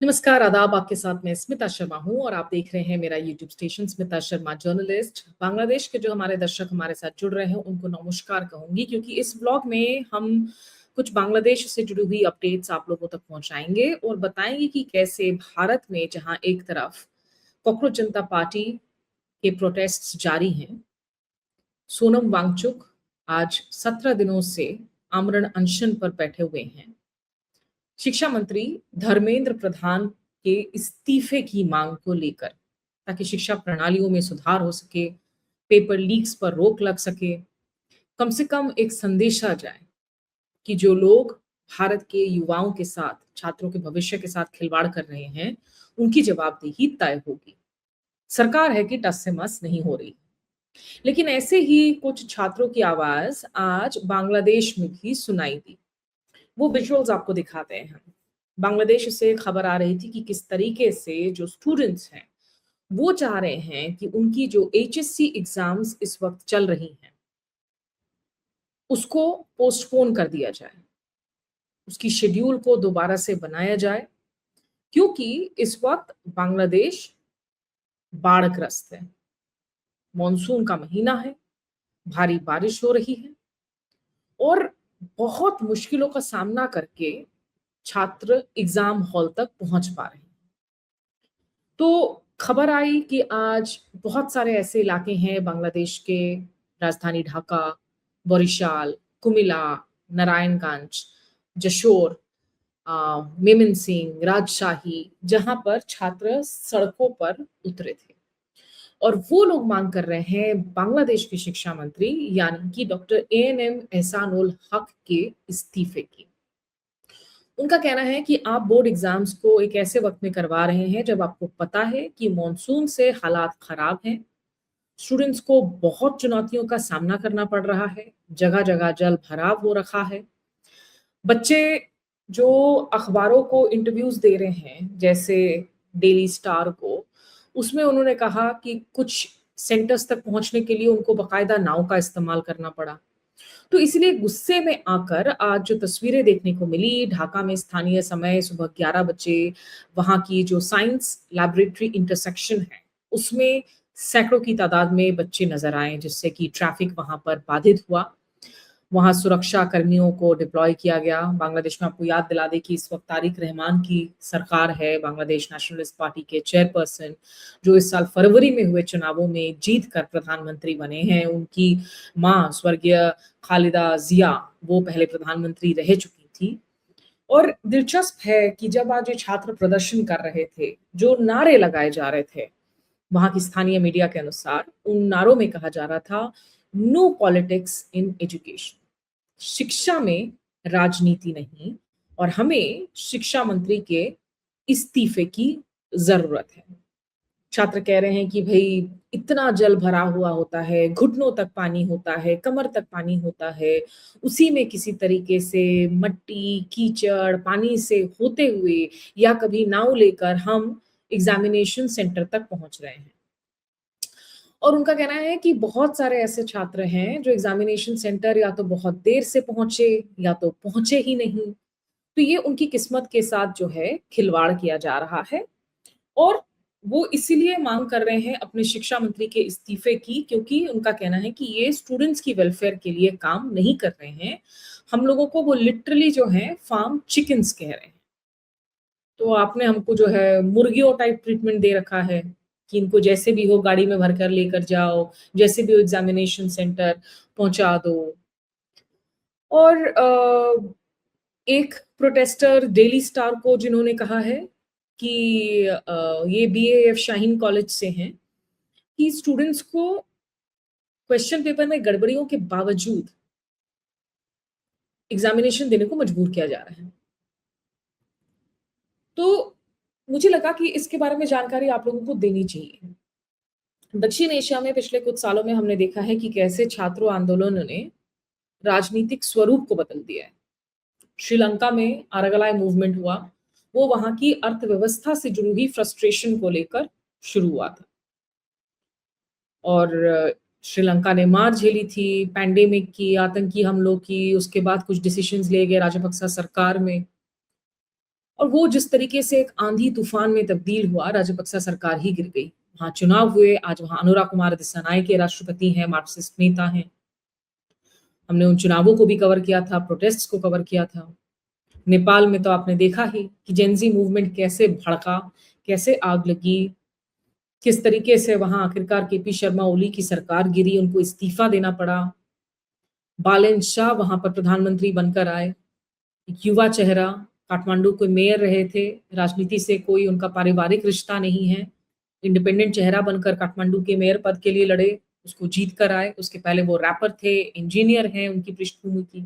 नमस्कार, आदाब। आपके साथ मैं स्मिता शर्मा हूँ और आप देख रहे हैं मेरा YouTube station Smita Sharma journalist. Bangladesh के जो हमारे दर्शक हमारे साथ जुड़ रहे हैं उनको नमस्कार कहूँगी, क्योंकि इस ब्लॉग में हम कुछ बांग्लादेश से जुड़ी हुई अपडेट्स आप लोगों तक पहुँचाएँगे और बताएँगे कि कैसे भारत में जहाँ एक तरफ कॉकरोच जनता पार्टी के प्रोटेस्ट्स जारी हैं, सोनम वांगचुक आज 17 दिनों से आमरण अनशन पर बैठे हुए हैं। शिक्षा मंत्री धर्मेंद्र प्रधान के इस्तीफे की मांग को लेकर, ताकि शिक्षा प्रणालियों में सुधार हो सके, पेपर लीक्स पर रोक लग सके, कम से कम एक संदेशा जाए कि जो लोग भारत के युवाओं के साथ, छात्रों के भविष्य के साथ खिलवाड़ कर रहे हैं, उनकी जवाबदेही तय होगी। सरकार है कि टस से मस नहीं हो रही। लेकिन ऐसे ही कुछ छात्रों की आवाज आज बांग्लादेश में भी सुनाई दी। वो विजुअल्स आपको दिखाते हैं हम। बांग्लादेश से खबर आ रही थी कि किस तरीके से जो स्टूडेंट्स हैं, वो चाह रहे हैं कि उनकी जो एचएससी एग्ज़ाम्स इस वक़्त चल रही हैं, उसको पोस्टपोन कर दिया जाए। उसकी शेड्यूल को दोबारा से बनाया जाए, क्योंकि इस वक़्त बांग्लादेश बाढ़ग्रस्त है। मॉनसून का महीना है, भारी बारिश हो रही है और बहुत मुश्किलों का सामना करके छात्र एग्ज़ाम हॉल तक पहुँच पा रहे हैं। तो खबर आई कि आज बहुत सारे ऐसे इलाके हैं बांग्लादेश के, राजधानी ढाका, बरिशाल, कुमिल्ला, नारायणगंज, जशोर, मेमिन्सिंग, राजशाही, जहाँ पर छात्र सड़कों पर उतरे थे और वो लोग मांग कर रहे हैं बांग्लादेश के शिक्षा मंत्री यानी कि डॉक्टर एएनएम एहसानुल हक के इस्तीफे की। उनका कहना है कि आप बोर्ड एग्जाम्स को एक ऐसे वक्त में करवा रहे हैं जब आपको पता है कि मॉनसून से हालात खराब हैं, स्टूडेंट्स को बहुत चुनौतियों का सामना करना पड़ रहा है, जगह-जगह जल भराव हो रखा है। बच्चे जो अखबारों को इंटरव्यूज़ दे रहे हैं, जैसे डेली स्टार को, उसमें उन्होंने कहा कि कुछ सेंटर्स तक पहुँचने के लिए उनको बाकायदा नाव का इस्तेमाल करना पड़ा। तो इसलिए गुस्से में आकर आज जो तस्वीरें देखने को मिली, ढाका में स्थानीय समय सुबह 11 बजे वहाँ की जो साइंस लैबोरेटरी इंटरसेक्शन है, उसमें सैकड़ों की तादाद में बच्चे नज़र आए, जिससे कि ट्रैफ़िक वहाँ पर बाधित हुआ। वहाँ सुरक्षा कर्मियों को डिप्लॉय किया गया। बांग्लादेश में आपको याद दिला दें कि इस वक़्त तारिक रहमान की सरकार है, बांग्लादेश नेशनलिस्ट पार्टी के चेयरपर्सन, जो इस साल फरवरी में हुए चुनावों में जीत कर प्रधानमंत्री बने हैं। उनकी माँ स्वर्गीय खालिदा ज़िया, वो पहले प्रधानमंत्री रह चुकी थी। और दिलचस्प है कि जब आज ये छात्र प्रदर्शन कर रहे थे, जो नारे लगाए जा रहे थे, वहाँ की स्थानीय मीडिया के अनुसार उन नारों में कहा जा रहा था, नो पॉलिटिक्स इन एजुकेशन। शिक्षा में राजनीति नहीं और हमें शिक्षा मंत्री के इस्तीफे की ज़रूरत है। छात्र कह रहे हैं कि भई इतना जल भरा हुआ होता है, घुटनों तक पानी होता है, कमर तक पानी होता है, उसी में किसी तरीके से मट्टी, कीचड़, पानी से होते हुए या कभी नाव लेकर हम एग्ज़ामिनेशन सेंटर तक पहुँच रहे हैं। और उनका कहना है कि बहुत सारे ऐसे छात्र हैं जो एग्ज़ामिनेशन सेंटर या तो बहुत देर से पहुँचे या तो पहुँचे ही नहीं। तो ये उनकी किस्मत के साथ जो है खिलवाड़ किया जा रहा है और वो इसीलिए माँग कर रहे हैं अपने शिक्षा मंत्री के इस्तीफे की, क्योंकि उनका कहना है कि ये स्टूडेंट्स की वेलफेयर के लिए काम नहीं कर रहे हैं। हम लोगों को वो लिटरली जो है फार्म चिकन्स कह रहे हैं। तो आपने हमको जो है मुर्गियों टाइप ट्रीटमेंट दे रखा है कि इनको जैसे भी हो गाड़ी में भरकर लेकर जाओ, जैसे भी हो एग्ज़ामिनेशन सेंटर पहुँचा दो। और एक प्रोटेस्टर डेली स्टार को जिन्होंने कहा है कि ये बीएएफ शाहीन कॉलेज से हैं, कि स्टूडेंट्स को क्वेश्चन पेपर में गड़बड़ियों के बावजूद एग्ज़ामिनेशन देने को मजबूर किया जा रहा है। तो मुझे लगा कि इसके बारे में जानकारी आप लोगों को देनी चाहिए। दक्षिण एशिया में पिछले कुछ सालों में हमने देखा है कि कैसे छात्रों आंदोलनों ने राजनीतिक स्वरूप को बदल दिया है। श्रीलंका में आरगलाय मूवमेंट हुआ, वो वहाँ की अर्थव्यवस्था से जुड़ी हुई फ्रस्ट्रेशन को लेकर शुरू हुआ था। और श्रीलंका ने मार झेली थी, पैंडेमिक की, आतंकी हमलों की, उसके बाद कुछ डिसीजंस लिए गए राजपक्सा सरकार में। और वो जिस तरीके से एक आंधी तूफान में तब्दील हुआ, राजपक्सा सरकार ही गिर गई। वहाँ चुनाव हुए, आज वहाँ अनुरा कुमार दिसानायके राष्ट्रपति हैं, मार्क्सिस्ट नेता हैं। हमने उन चुनावों को भी कवर किया था, प्रोटेस्ट्स को कवर किया था। नेपाल में तो आपने देखा ही कि जेन-ज़ी मूवमेंट कैसे भड़का, कैसे आग लगी, किस तरीके से वहाँ आखिरकार केपी शर्मा ओली की सरकार गिरी, उनको इस्तीफा देना पड़ा। बालेन शाह वहाँ पर प्रधानमंत्री बनकर आए। एक युवा चेहरा, काठमांडू के मेयर रहे थे, राजनीति से कोई उनका पारिवारिक रिश्ता नहीं है। इंडिपेंडेंट चेहरा बनकर काठमांडू के मेयर पद के लिए लड़े, उसको जीत कर आए। उसके पहले वो रैपर थे, इंजीनियर हैं उनकी पृष्ठभूमि की।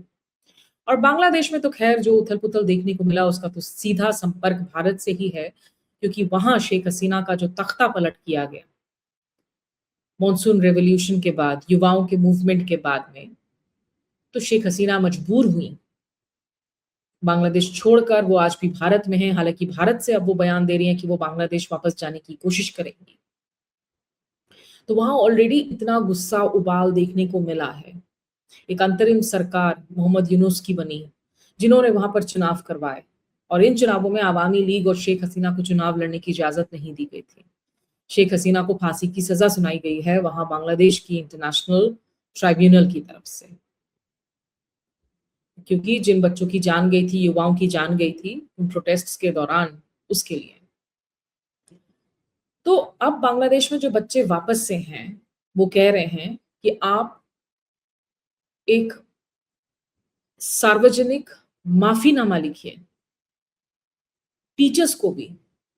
और बांग्लादेश में तो खैर जो उथल-पुथल देखने को मिला उसका तो सीधा संपर्क भारत से ही है, क्योंकि वहाँ शेख हसीना का जो तख्ता-पलट किया गया, मॉनसून रिवॉल्यूशन के बाद, युवाओं के मूवमेंट के बाद में, तो शेख हसीना मजबूर हुईं बांग्लादेश छोड़कर। वो आज भी भारत में हैं, हालाँकि भारत से अब वो बयान दे रही हैं कि वो बांग्लादेश वापस जाने की कोशिश करेंगी। तो वहाँ ऑलरेडी इतना गुस्सा उबाल देखने को मिला है। एक अंतरिम सरकार मोहम्मद यूनुस की बनी, जिन्होंने वहाँ पर चुनाव करवाए और इन चुनावों में अवामी लीग और शेख हसीना को चुनाव लड़ने की इजाज़त नहीं दी गई थी। शेख हसीना को फांसी की सज़ा सुनाई गई है वहाँ बांग्लादेश की इंटरनेशनल ट्राइब्यूनल की तरफ से। क्योंकि जिन बच्चों की जान गई थी, युवाओं की जान गई थी, उन प्रोटेस्ट्स के दौरान, उसके लिए। तो अब बांग्लादेश में जो बच्चे वापस से हैं, वो कह रहे हैं कि आप एक सार्वजनिक माफ़ीनामा लिखिए, टीचर्स को भी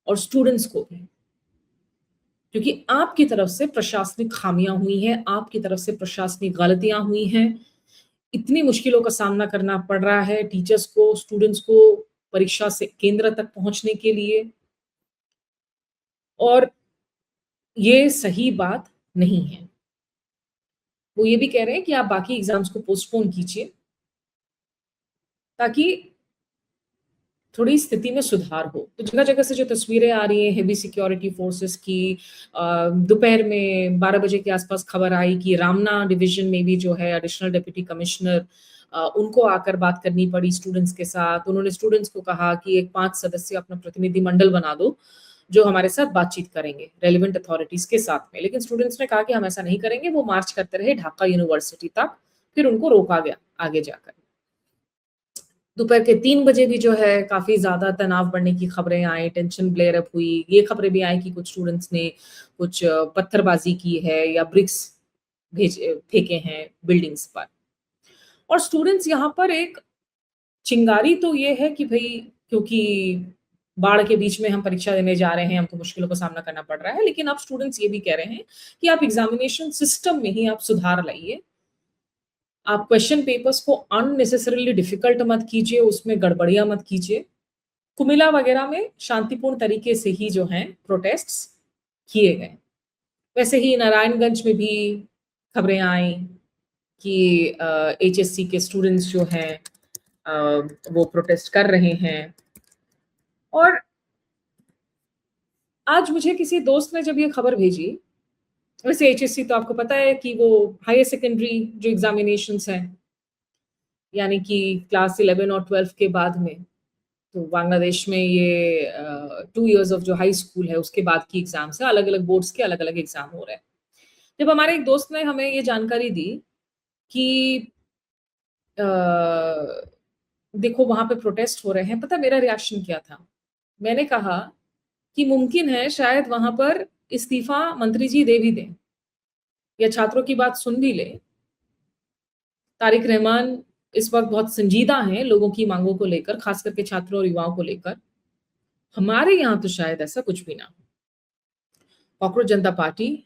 और स्टूडेंट्स को भी। क्योंकि आपकी तरफ से प्रशासनिक खामियाँ हुई हैं, आपकी तरफ से प्रशासनिक गलतियाँ हुई हैं, इतनी मुश्किलों का सामना करना पड़ रहा है टीचर्स को, स्टूडेंट्स को परीक्षा से केंद्र तक पहुँचने के लिए और ये सही बात नहीं है। वो ये भी कह रहे हैं कि आप बाकी एग्ज़ाम्स को पोस्टपोन कीजिए, ताकि थोड़ी स्थिति में सुधार हो। तो जगह-जगह से जो तस्वीरें आ रही हैं हेवी सिक्योरिटी फोर्सेस की दोपहर में 12 बजे के आस-पास खबर आई कि रामना डिवीज़न में भी जो है एडिशनल डिप्टी कमिश्नर उनको आकर बात करनी पड़ी स्टूडेंट्स के साथ। उन्होंने स्टूडेंट्स को कहा कि एक 5 सदस्य अपना प्रतिनिधिमंडल बना दो, जो हमारे साथ बातचीत करेंगे, रेलेवेंट अथॉरिटीज़ के साथ में। लेकिन स्टूडेंट्स ने कहा कि हम ऐसा नहीं करेंगे, वो मार्च करते रहे ढाका यूनिवर्सिटी तक, फिर उनको रोका गया आगे जाकर। दोपहर के 3 बजे भी जो है काफ़ी ज़्यादा तनाव बढ़ने की खबरें आई, टेंशन फ्लेयर अप हुई। ये खबरें भी आई कि कुछ स्टूडेंट्स ने कुछ पत्थरबाज़ी की है या ब्रिक्स फेंके हैं बिल्डिंग्स पर। और स्टूडेंट्स यहाँ पर एक चिंगारी तो ये है कि भई क्योंकि बाढ़ के बीच में हम परीक्षा देने जा रहे हैं, हमको मुश्किलों का सामना करना पड़ रहा है, लेकिन अब स्टूडेंट्स ये भी कह रहे हैं कि आप एग्ज़ामिनेशन सिस्टम में ही आप सुधार लाइए। आप क्वेश्चन पेपर्स को अननेसेसरीली डिफ़िकल्ट मत कीजिए, उसमें गड़बड़ियाँ मत कीजिए। कुमिल्ला वगैरह में शांतिपूर्ण तरीके से ही जो हैं प्रोटेस्ट्स किए गए। वैसे ही नारायणगंज में भी खबरें आई कि एचएससी के स्टूडेंट्स जो हैं वो प्रोटेस्ट कर रहे हैं। और आज मुझे किसी दोस्त ने जब ये खबर भेजी, वैसे एचएससी तो आपको पता है कि वो हायर सेकेंडरी जो एग्ज़ामिनेशंस हैं, यानी कि क्लास 11 और 12 के बाद में, तो बांग्लादेश में ये 2 इयर्स ऑफ जो हाई स्कूल है उसके बाद की एग्ज़ाम्स हैं, अलग-अलग बोर्ड्स के अलग-अलग एग्ज़ाम हो रहे हैं। जब हमारे एक दोस्त ने हमें ये जानकारी दी कि अ, देखो वहाँ पे प्रोटेस्ट हो रहे हैं, पता है मेरा रिएक्शन क्या था? मैंने कहा कि मुमकिन है शायद वहाँ पर इस्तीफ़ा मंत्री जी दे भी दें या छात्रों की बात सुन भी लें। तारिक रहमान इस वक़्त बहुत संजीदा हैं लोगों की माँगों को लेकर, ख़ास करके छात्रों और युवाओं को लेकर। हमारे यहाँ तो शायद ऐसा कुछ भी ना हो। कॉकरोच जनता पार्टी,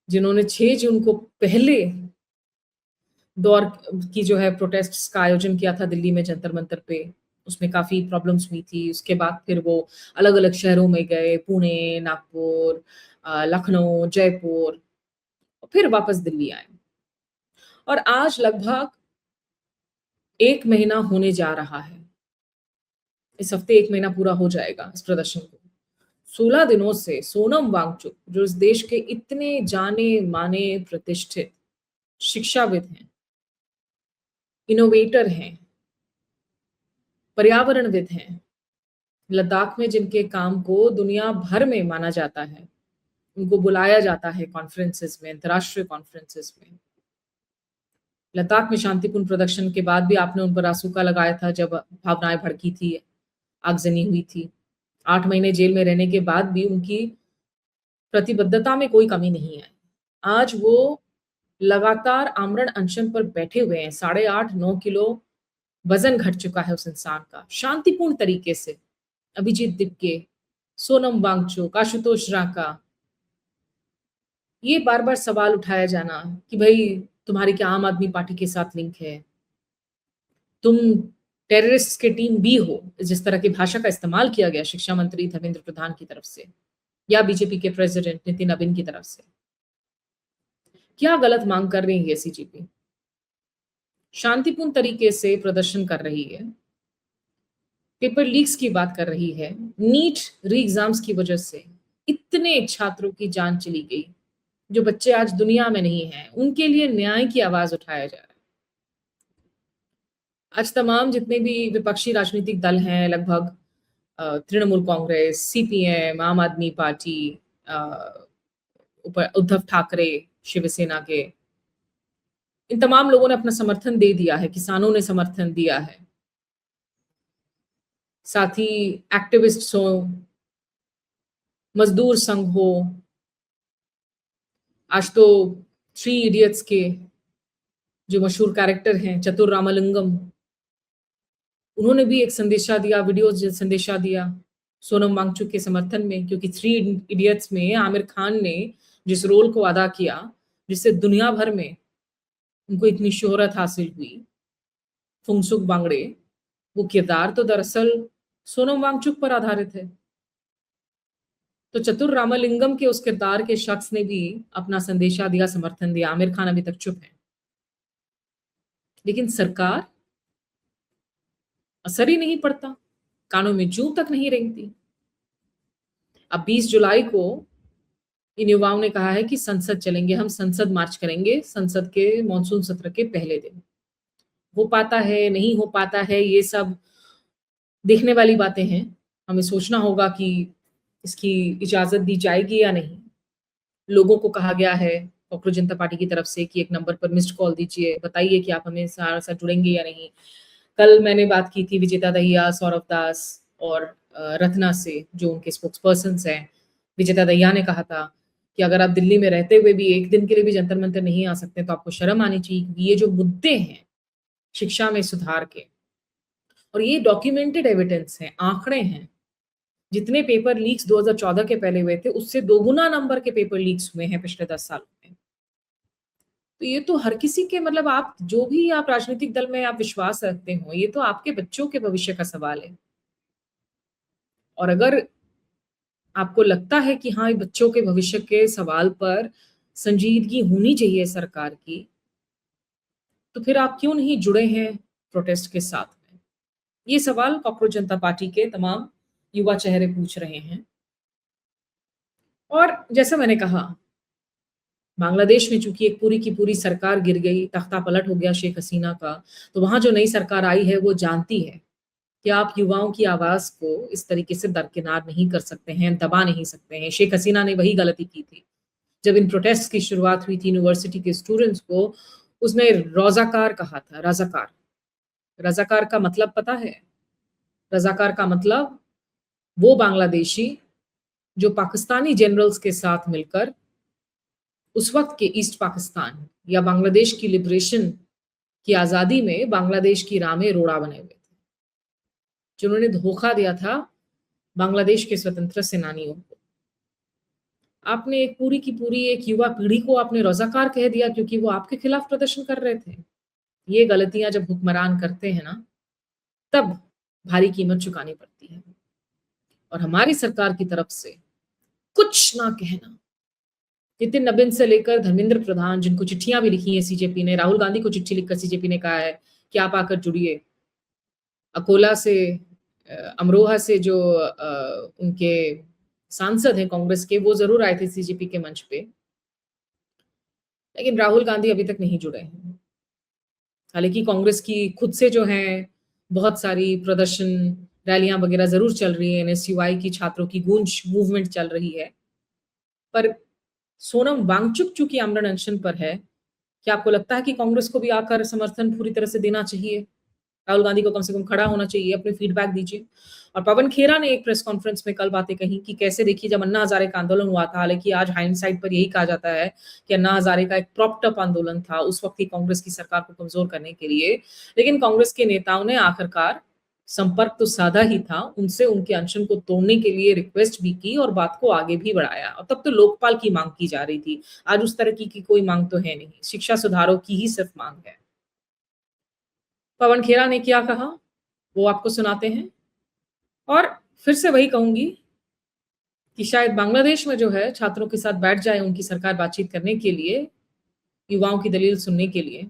जिन्होंने 6 जून को पहले दौर की जो है प्रोटेस्ट्स का आयोजन किया था दिल्ली में जंतर-मंतर पे, उसमें काफ़ी प्रॉब्लम्स हुई थी। उसके बाद फिर वो अलग-अलग शहरों में गए, पुणे, नागपुर लखनऊ, जयपुर, फिर वापस दिल्ली आए। और आज लगभग 1 महीना होने जा रहा है। इस हफ्ते 1 महीना पूरा हो जाएगा इस प्रदर्शन को। 16 दिनों से सोनम वांगचुक, जो इस देश के इतने जाने-माने प्रतिष्ठित शिक्षाविद हैं, इनोवेटर हैं, पर्यावरणविद हैं, लद्दाख में जिनके काम को दुनिया भर में माना जाता है, उनको बुलाया जाता है कॉन्फ्रेंसेस में, अंतर्राष्ट्रीय कॉन्फ्रेंसेस में। लद्दाख में शांतिपूर्ण प्रदर्शन के बाद भी आपने उन पर आसूका लगाया था जब भावनाएं भड़की थी, आगजनी हुई थी। 8 महीने जेल में रहने के बाद भी उनकी प्रतिबद्धता में कोई कमी नहीं है। आज वो लगातार आमरण अनशन पर बैठे हुए हैं। 8.5-9 किलो वजन घट चुका है उस इंसान का, शांतिपूर्ण तरीके से। अभिजीत दिपके, सोनम वांगचुक, आशुतोष रांका, ये बार-बार सवाल उठाया जाना कि भई तुम्हारी क्या आम आदमी पार्टी के साथ लिंक है? तुम टेररिस्ट के टीम बी हो, जिस तरह की भाषा का इस्तेमाल किया गया शिक्षा मंत्री धर्मेंद्र प्रधान की तरफ से या बीजेपी के प्रेसिडेंट नितिन नबीन की तरफ से। क्या गलत मांग कर रही है सीजेपी? शांतिपूर्ण तरीके से प्रदर्शन कर रही है। पेपर लीक्स की बात कर रही है। नीट री एग्जाम्स की वजह से इतने छात्रों की जान चली गई, जो बच्चे आज दुनिया में नहीं हैं, उनके लिए न्याय की आवाज उठाया जा रहा है। आज तमाम जितने भी विपक्षी राजनीतिक दल हैं, लगभग तृणमूल कांग्रेस, सीपीएम, आम आदमी पार्टी, अ, उद्धव ठाकरे, शिवसेना के, इन तमाम लोगों ने अपना समर्थन दे दिया है, किसानों ने समर्थन दिया है। साथ ही एक्टिविस्ट्स हो, मजदूर संघ हो, आज तो थ्री इडियट्स के जो मशहूर कैरेक्टर हैं चतुर रामलिंगम, उन्होंने भी एक संदेशा दिया, वीडियो संदेशा दिया सोनम वांगचुक के समर्थन में, क्योंकि थ्री इडियट्स में आमिर खान ने जिस रोल को अदा किया, जिससे दुनिया भर में उनको इतनी शोहरत हासिल हुई, फुंगसुक बांगड़े, वो किरदार तो दरअसल सोनम वांगचुक पर आधारित है। तो चतुर रामलिंगम के उस किरदार के शख्स ने भी अपना संदेशा दिया, समर्थन दिया। आमिर खान अभी तक चुप है, लेकिन सरकार असर ही नहीं पड़ता, कानों में जूं तक नहीं रेंगती। अब 20 जुलाई को इन युवाओं ने कहा है कि संसद चलेंगे, हम संसद मार्च करेंगे संसद के मॉनसून सत्र के पहले दिन। हो पाता है, नहीं हो पाता है, ये सब देखने वाली बातें हैं। हमें सोचना होगा कि इसकी इजाज़त दी जाएगी या नहीं। लोगों को कहा गया है कॉकरोच जनता पार्टी की तरफ से कि एक नंबर पर मिस्ड कॉल दीजिए, बताइए कि आप हमें साथ जुड़ेंगे या नहीं। कल मैंने बात की थी विजेता दहिया, सौरभ दास और रत्ना से, जो उनके स्पोक्स पर्सन्स हैं। विजेता दहिया ने कहा था कि अगर आप दिल्ली में रहते हुए भी एक दिन के लिए भी जंतर मंतर नहीं आ सकते, तो आपको शर्म आनी चाहिए, क्योंकि ये जो मुद्दे हैं शिक्षा में सुधार के, और ये डॉक्यूमेंटेड एविडेंस हैं, आंकड़े हैं। जितने पेपर लीक्स 2014 के पहले हुए थे, उससे दोगुना नंबर के पेपर लीक्स हुए हैं पिछले 10 सालों में। तो ये तो हर किसी के, मतलब आप जो भी आप राजनीतिक दल में आप विश्वास रखते हो, ये तो आपके बच्चों के भविष्य का सवाल है। और अगर आपको लगता है कि हाँ, ये बच्चों के भविष्य के सवाल पर संजीदगी होनी चाहिए सरकार की, तो फिर आप क्यों नहीं जुड़े हैं प्रोटेस्ट के साथ में? ये सवाल कॉकरोच जनता पार्टी के तमाम युवा चेहरे पूछ रहे हैं। और जैसा मैंने कहा, बांग्लादेश में चूंकि एक पूरी की पूरी सरकार गिर गई, तख्ता पलट हो गया शेख हसीना का, तो वहां जो नई सरकार आई है वो जानती है कि आप युवाओं की आवाज को इस तरीके से दरकिनार नहीं कर सकते हैं, दबा नहीं सकते हैं। शेख हसीना ने वही गलती की थी। जब इन प्रोटेस्ट की शुरुआत हुई थी यूनिवर्सिटी के स्टूडेंट्स को, उसने रजाकार कहा था। रजाकार, रजाकार का मतलब पता है? रजाकार का मतलब वो बांग्लादेशी जो पाकिस्तानी जनरल्स के साथ मिलकर उस वक्त के ईस्ट पाकिस्तान या बांग्लादेश की लिबरेशन की आजादी में बांग्लादेश की राह में रोड़ा बने हुए थे, जिन्होंने धोखा दिया था बांग्लादेश के स्वतंत्र सेनानियों को। आपने एक पूरी की पूरी एक युवा पीढ़ी को आपने रजाकार कह दिया, क्योंकि वो आपके खिलाफ प्रदर्शन कर रहे थे। ये गलतियां जब हुक्मरान करते हैं ना, तब भारी कीमत चुकानी पड़ती है। और हमारी सरकार की तरफ से कुछ ना कहना, नितिन नबीन से लेकर धर्मेंद्र प्रधान, जिनको चिट्ठियां भी लिखी है सीजेपी ने, राहुल गांधी को चिट्ठी लिखकर सीजेपी ने कहा है कि आप आकर जुड़िए। अकोला से, अमरोहा से जो उनके सांसद हैं कांग्रेस के, वो जरूर आए थे सीजेपी के मंच पे, लेकिन राहुल गांधी अभी तक नहीं जुड़े हैं। हालांकि कांग्रेस की खुद से जो है बहुत सारी प्रदर्शन रैलियां वगैरह जरूर चल रही है, एनएसयूआई की छात्रों की गूंज मूवमेंट चल रही है, पर सोनम वांगचुक चूंकि आमरण अनशन पर है, क्या आपको लगता है कि कांग्रेस को भी आकर समर्थन पूरी तरह से देना चाहिए? राहुल गांधी को कम से कम खड़ा होना चाहिए, अपने फीडबैक दीजिए। और पवन खेरा ने एक प्रेस कॉन्फ्रेंस में कल बातें कही कि कैसे देखिए जब अन्ना हजारे का आंदोलन हुआ था, हालांकि आज हाइंडसाइट पर यही कहा जाता है कि अन्ना हजारे का एक प्रॉप्ड अप आंदोलन था उस वक्त की कांग्रेस की सरकार को कमजोर करने के लिए, लेकिन कांग्रेस के नेताओं ने आखिरकार संपर्क तो साधा ही था, उनसे उनके अनशन को तोड़ने के लिए रिक्वेस्ट भी की और बात को आगे भी बढ़ाया। और तब तो लोकपाल की मांग की जा रही थी, आज उस तरह की कोई मांग तो है नहीं, शिक्षा सुधारों की ही सिर्फ मांग है। पवन खेरा ने क्या कहा वो आपको सुनाते हैं, और फिर से वही कहूंगी कि शायद बांग्लादेश में जो है छात्रों के साथ बैठ जाए उनकी सरकार बातचीत करने के लिए, युवाओं की दलील सुनने के लिए।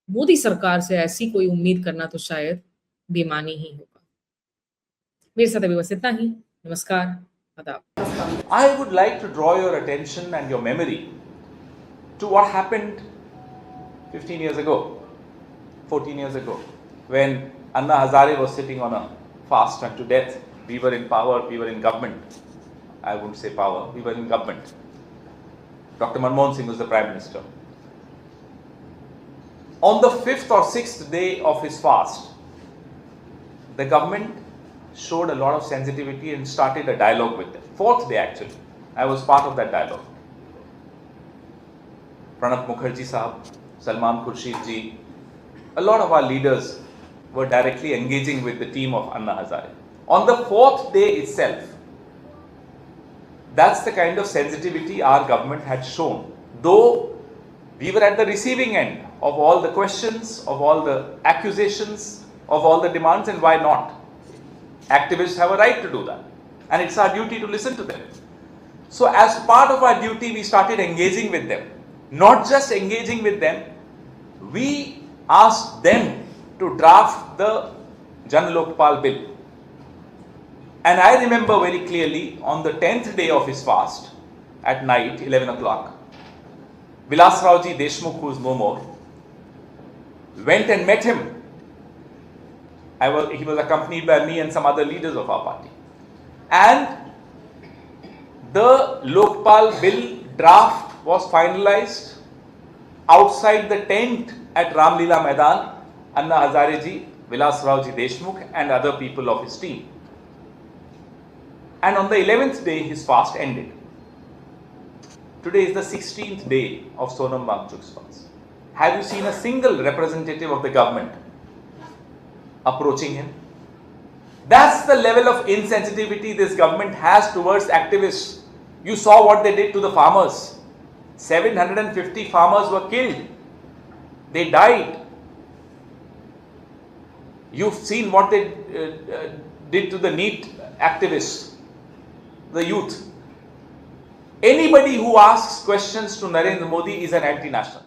मोदी सरकार से ऐसी कोई उम्मीद करना तो शायद बेमानी ही होगा। मेरे साथ अभी बस इतना ही। नमस्कार, आदाब। I would like to draw your attention and your memory to what happened 15 years ago, 14 years ago, when Anna Hazare was sitting on a fast unto death. We were in power, we were in government. I wouldn't say power, we were in government. Dr. Manmohan Singh was the Prime Minister. On the 5th or 6th day of his fast, the government showed a lot of sensitivity and started a dialogue with them. 4th day actually, I was part of that dialogue. Pranab Mukherjee Sahab, Salman Khurshid ji, a lot of our leaders were directly engaging with the team of Anna Hazare. On the 4th day itself, that's the kind of sensitivity our government had shown. Though we were at the receiving end of all the questions, of all the accusations, of all the demands, and why not? Activists have a right to do that, and it's our duty to listen to them. So as part of our duty, we started engaging with them. Not just engaging with them, we asked them to draft the Jan Lokpal bill. And I remember very clearly on the 10th day of his fast, at night, 11 o'clock, Vilas Raoji Deshmukh, who is no more, went and met him. He was accompanied by me and some other leaders of our party. And the Lokpal bill draft was finalized outside the tent at Ramlila Maidan. Anna Hazare ji, Vilas Raoji Deshmukh and other people of his team. And on the 11th day, his fast ended. Today is the 16th day of Sonam Wangchuk's fast. Have you seen a single representative of the government approaching him? That's the level of insensitivity this government has towards activists. You saw what they did to the farmers. 750 farmers were killed. They died. You've seen what they did to the NEET activists, the youth. Anybody who asks questions to Narendra Modi is an anti-national.